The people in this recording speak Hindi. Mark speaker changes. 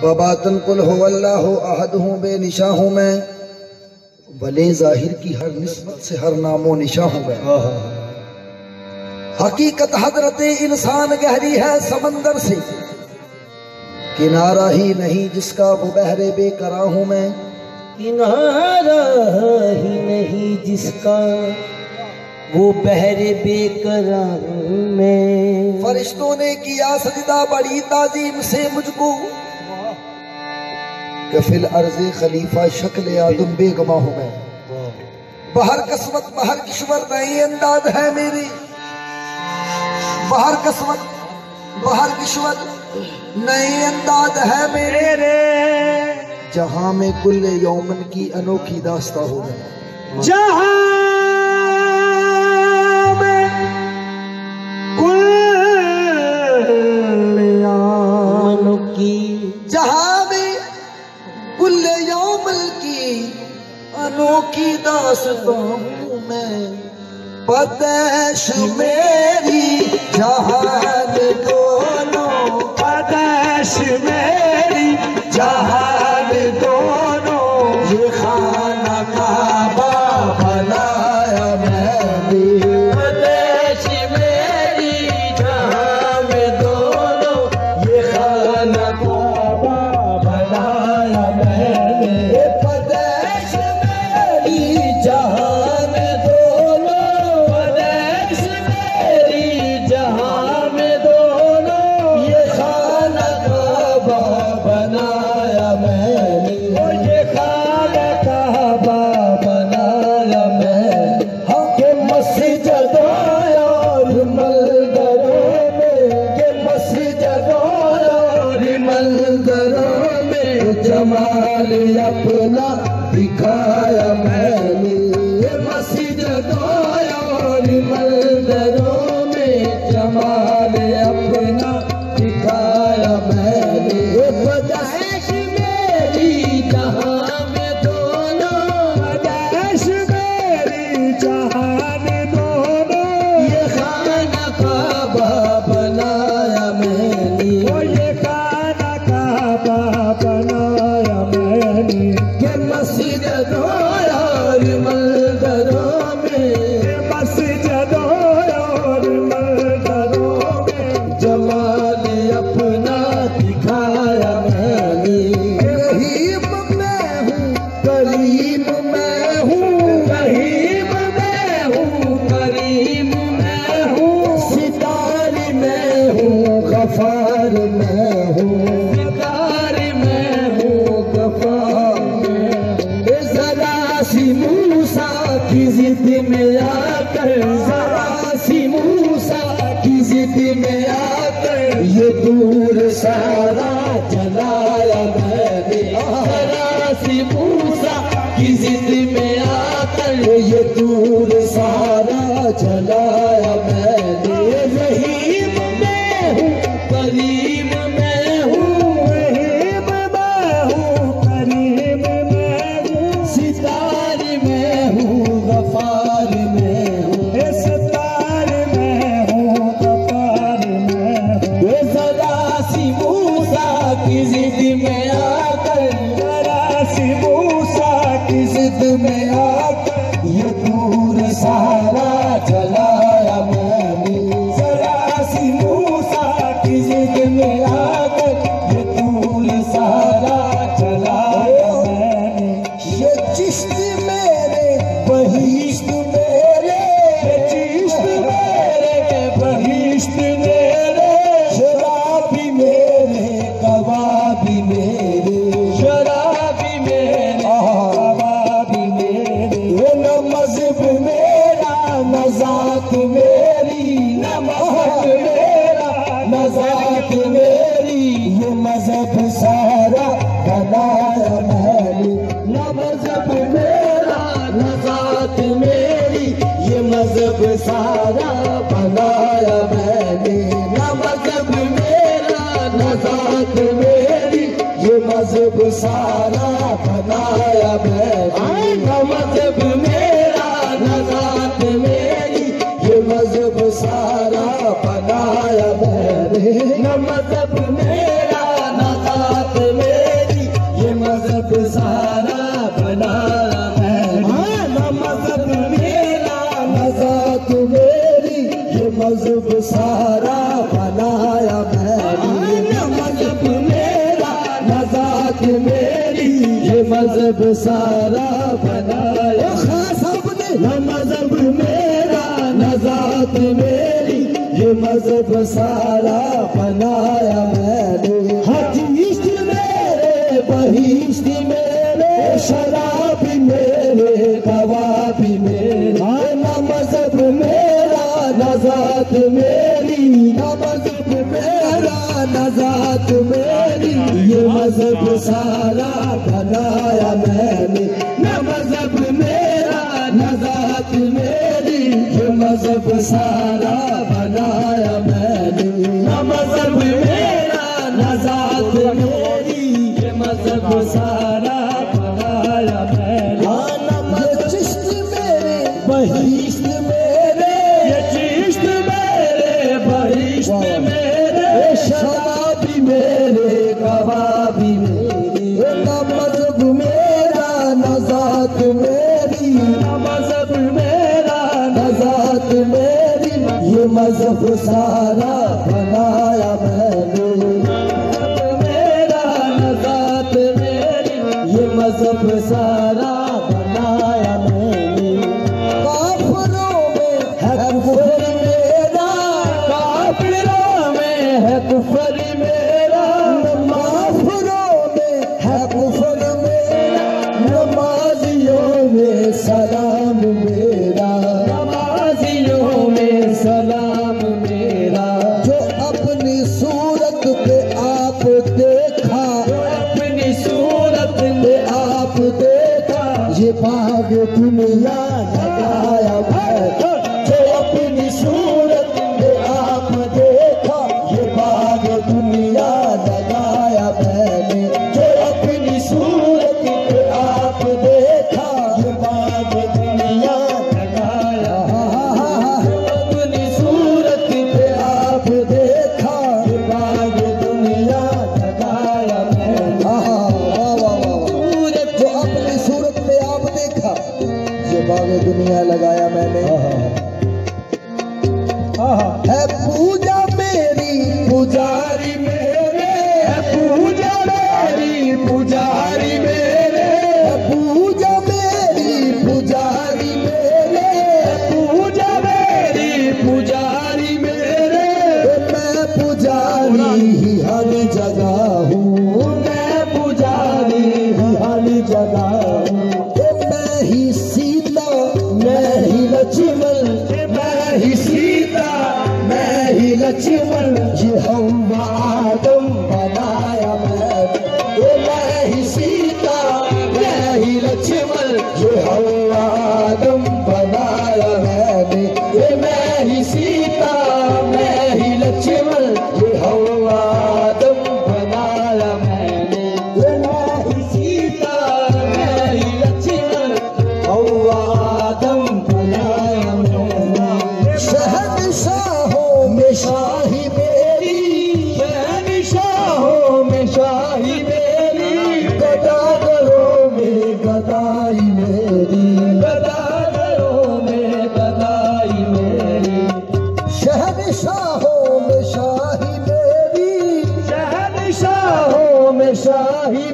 Speaker 1: बबातन कुल हो अल्लाह अहद हूँ बेनिशा हूँ मैं, भले जाहिर की हर निस्बत से हर नामो निशा हूँ मैं। हकीकत हजरत इंसान गहरी है समंदर से, किनारा ही नहीं जिसका वो बहरे बेकरार हूँ मैं।
Speaker 2: किनारा ही नहीं जिसका वो बहरे बेकरार हूँ मैं।
Speaker 1: फरिश्तों ने किया सजदा बड़ी ताजीम से मुझको, कि फिल अर्ज़े खलीफा शक्ल आदम बेगमा हूँ मैं। बहर किस्मत बहर किश्वर नई अंदाज है मेरी, बहर किस्मत बहर किश्वर नई अंदाज है मेरे। जहां में कुल्ले यौमन की अनोखी दास्ता हो मैं।
Speaker 2: जहां में कुल्ले यौमन की, जहां में कुल्ले यौमन की अनोखी दास्ता हूँ मैं। पदेश मेरी जहान दोनों, पदेश मेरी जहान दोनों, ये खाना काबा बनाया मैंने। पदेश मेरी जहान दोनों, ये खाना काबा बनाया मैंने। पदेश मेरी जहान दोनों, पदेश मेरी जहान दोनों, ये खाना काबा बनाया मैंने। ये खाना काबा बनाया मैं। के मस्जिदों और मंदिरों में, के मस्जिदों और मंदिरों में जमाल अपना दिखाया मैंने। मस्जिदों और मंदिरों में जमाल अपना दिखाया मैंने। पदेश मेरी जहां में दोनों, पदेश मेरी जहां में दोनों, ये खाना काबा बनाया मैंने। ये खाना काबा बनाया मैंने। के मस्जिदों और मंदिरों में, मस्जिदों और मंदिरों में जमाल अपना दिखाया मैंने। रहीम मैं हूँ करीम मैं हूँ, रहीम मैं हूँ करीम मैं हूँ, सितार मैं हूँ गफार मैं हूँ, सितार मैं हूँ गफार मैं हूँ। जरा सी मूसा की जिद में आकर, जरा सी मूसा की जिद में आकर, ये दूर सारा जलाया मैंने। जरा सी मूसा की जिद में आकर, ये दूर सारा जलाया मैंने। रहीम मैं हूँ करीम मैं हूँ, रहीम मैं हूँ करीम मैं हूँ, सितार मैं हूँ गफार मैं हूँ, सितार मैं हूँ गफार मैं हूँ। जरा सी मूसा की जिद में आकर, जरा सी मूसा की जिद में आकर, ये दूर सारा जलाया मैंने। जरा सी मूसा की जिद में आकर, ये दूर सारा जलाया मैंने। ये चिश्त मेरे बहिश्त मेरे, ये चिश्त मेरे बहिश्त मेरे, शराबी मेरे कबाबी मेरे, शराबी मेरे कबाबी मेरे। ये न मज़हब मेरा न ज़ात मेरी, न मज़हब मेरा न ज़ात मेरी, ये मज़हब सारा बनाया मैंने। न मज़हब मेरा न ज़ात मेरी, ये मज़हब सारा बनाया मैंने। न मज़हब मेरा न ज़ात मेरी, ये मज़हब सारा बनाया मैंने। न मज़हब मेरा न ज़ात मेरी, ये मज़हब सारा बनाया मैंने। न मजहब मेरा न जात मेरी, ये मजहब सारा बनाया मैंने। न मजहब मेरा न जात मेरी, ये मजहब सारा बनाया मैंने। न मजहब मेरा न जात मेरी, ये मजहब सारा बनाया। सबने न मजहब मेरा न जात मेरी, ये मजहब सारा बनाया मैंने। हदीस मेरे बहिश्त मेरे, शराब मेरे गवाह भी मेरे। न मजहब मेरा न जात मेरी, न मजहब मेरा न जात मेरी, ये मजहब सारा बनाया मैंने। न मजहब मेरा न जात मेरी, ये मजहब सारा बनाया मैंने। न मजहब मेरा न जात मेरी, ये मजहब सारा बनाया मैंने। ये चिश्त मेरे बहिश्त मेरे, ये चिश्त मेरे बहिश्त मेरे, शराबी मेरे गवाह भी मेरे। न मजहब मेरा न जात मेरी, न मजहब मेरा न जात मेरी, ये मजहब सारा बनाया मैंने। मेरा न जात मेरी, ये मजहब सारा बनाया मैंने। काफिरों में है कुफर मेरा, काफिरों में है कुफर मेरा। काफिरों में है कुफर मेरा, नमाजियों में सलाम मेरा। नमाजियों में सलाम मेरा। जो अपनी सूरत पे आप देखा, जो अपनी सूरत पे आप देखा, ये बाग दुनिया लगाया मैंने। जो अपनी सूरत पे आप देखा, ये बाग दुनिया लगाया मैंने। जो अपनी सूरत पे आप देखा, ये बाग दुनिया लगाया। अपनी सूरत पे आप देखा, ये बाग दुनिया लगाया मैंने। जो अपनी सूरत पे आप देखा, ये बाग दुनिया लगाया मैंने। है पूजा मेरी पुजारी मेरे, है पूजा मेरी पुजारी मेरे। है पूजा मेरी पुजारी मेरे, है पूजा मेरी पुजारी मेरे। मैं पुजारी ही हर जगह हूँ, मैं पुजारी ही हर जगह हूँ। मैं ही सीता मैं ही लक्ष्मण, मैं ही सीता मैं ही लक्ष्मण, ये हव्वा आदम बनाया मैंने। मैं ही सीता मैं ही लक्ष्मण, ये हव्वा आदम बनाया मैंने। मैं ही सीता मैं ही लक्ष्मण, ये हव्वा आदम बनाया मैंने। मैं ही सीता मैं ही लक्ष्मण, हव्वा आदम बनाया मैंने। शहंशाहों में शाही मेरी, शहंशाहों में शाही मेरी। गदागरों में गदाई मेरी, गदागरों में गदाई मेरी। शहंशाहों में शाही मेरी, शहंशाहों में शाही